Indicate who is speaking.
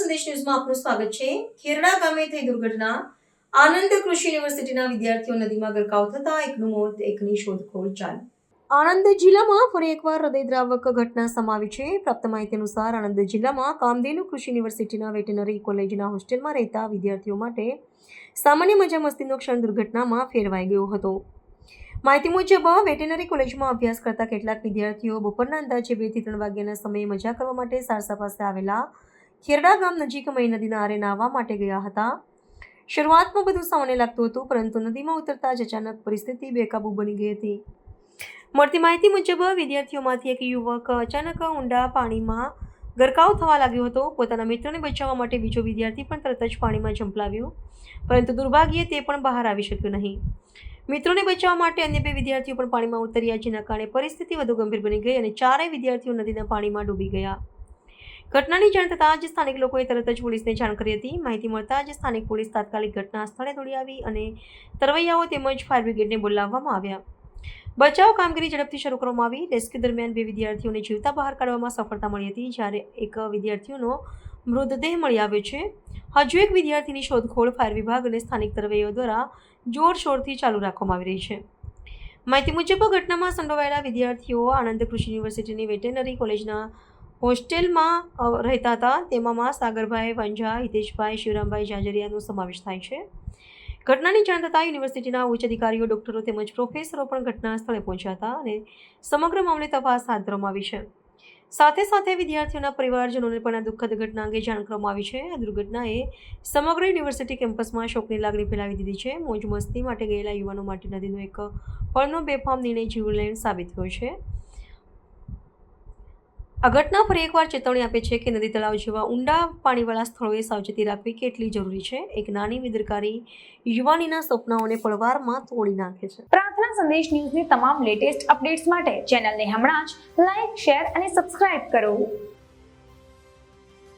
Speaker 1: સંદેશ ન્યૂઝમાં આપનું સ્વાગત છે। ખેરડા ગામે થઈ દુર્ઘટના। આનંદ કૃષિ યુનિવર્સિટીના વિદ્યાર્થીઓ નદીમાં ગરકાવ થતા એકનું મોત, એકની શોધખોળ ચાલુ। આણંદ જિલ્લામાં ફરી એકવાર હૃદયદ્રાવક ઘટના સામે આવી છે। પ્રાપ્ત માહિતી અનુસાર આણંદ જિલ્લામાં કામધેનુ કૃષિ યુનિવર્સિટીના વેટરનરી કોલેજના હોસ્ટેલમાં રહેતા વિદ્યાર્થીઓ માટે સામાન્ય મજા મસ્તીનો ક્ષણ દુર્ઘટનામાં ફેરવાઈ ગયો હતો। માહિતી મુજબ વેટરનરી કોલેજમાં અભ્યાસ કરતા કેટલાક વિદ્યાર્થીઓ બપોરના અંદાજે 2 થી 3 વાગ્યાના સમયે મજા કરવા માટે સારસા પાસે આવેલા ખેરડા ગામ નજીક મહી નદીના આરે નાહવા માટે ગયા હતા। શરૂઆતમાં બધું સામાન્ય લાગતું હતું, પરંતુ નદીમાં ઉતરતા જ અચાનક પરિસ્થિતિ બેકાબૂ બની ગઈ હતી। મળતી માહિતી મુજબ વિદ્યાર્થીઓમાંથી એક યુવક અચાનક ઊંડા પાણીમાં ગરકાવ થવા લાગ્યો હતો। પોતાના મિત્રને બચાવવા માટે બીજો વિદ્યાર્થી પણ તરત જ પાણીમાં ઝંપલાવ્યો, પરંતુ દુર્ભાગ્યે તે પણ બહાર આવી શક્યો નહીં। મિત્રોને બચાવવા માટે અન્ય 2 વિદ્યાર્થીઓ પણ પાણીમાં ઉતર્યા, જેના કારણે પરિસ્થિતિ વધુ ગંભીર બની ગઈ અને ચારેય વિદ્યાર્થીઓ નદીના પાણીમાં ડૂબી ગયા। ઘટનાની જાણ થતાં જ સ્થાનિક લોકોએ તરત જ પોલીસને જાણ કરી હતી। માહિતી મળતા જ સ્થાનિક પોલીસ તાત્કાલિક ઘટના સ્થળે દોડી આવી અને તરવૈયાઓ તેમજ ફાયર બ્રિગેડને બોલાવવામાં આવ્યા। બચાવ કામગીરી ઝડપથી શરૂ કરવામાં આવી। રેસ્ક્યુ દરમિયાન 2 વિદ્યાર્થીઓને જીવતા બહાર કાઢવામાં સફળતા મળી હતી, જ્યારે એક વિદ્યાર્થીનો મૃતદેહ મળી આવ્યો છે। હજુ એક વિદ્યાર્થીની શોધખોળ ફાયર વિભાગ અને સ્થાનિક તરવૈયાઓ દ્વારા જોરશોરથી ચાલુ રાખવામાં આવી રહી છે। માહિતી મુજબ ઘટનામાં સંડોવાયેલા વિદ્યાર્થીઓ આણંદ કૃષિ યુનિવર્સિટીની વેટરનરી કોલેજના હોસ્ટેલમાં રહેતા હતા। તેમાં સાગરભાઈ વંજા, હિતેશભાઈ, શિવરામભાઈ જાજરિયાનો સમાવેશ થાય છે। ઘટનાની જાણ થતાં યુનિવર્સિટીના ઉચ્ચ અધિકારીઓ, ડોક્ટરો તેમજ પ્રોફેસરો પણ ઘટના સ્થળે પહોંચ્યા હતા અને સમગ્ર મામલે તપાસ હાથ ધરવામાં આવી છે। સાથે સાથે વિદ્યાર્થીઓના પરિવારજનોને પણ આ દુઃખદ ઘટના અંગે જાણ કરવામાં આવી છે। આ દુર્ઘટનાએ સમગ્ર યુનિવર્સિટી કેમ્પસમાં શોકની લાગણી ફેલાવી દીધી છે। મોજ મસ્તી માટે ગયેલા યુવાનો માટે નદીનો એક પળનો બેફામ નિર્ણય જીવલેણ સાબિત થયો છે। આ ઘટના ફરી એકવાર ચેતવણી આપે છે કે નદી તળાવ જેવા ઊંડા પાણીવાળા સ્થળોએ સાવચેતી રાખવી કેટલી જરૂરી છે। એક નાની બેદરકારી યુવાનીના સપનાઓને પળવારમાં તોડી નાખે છે।
Speaker 2: પ્રાર્થના સંદેશ ન્યૂઝની તમામ લેટેસ્ટ અપડેટ્સ માટે ચેનલને હમણાં જ લાઈક, શેર અને સબસ્ક્રાઇબ કરો।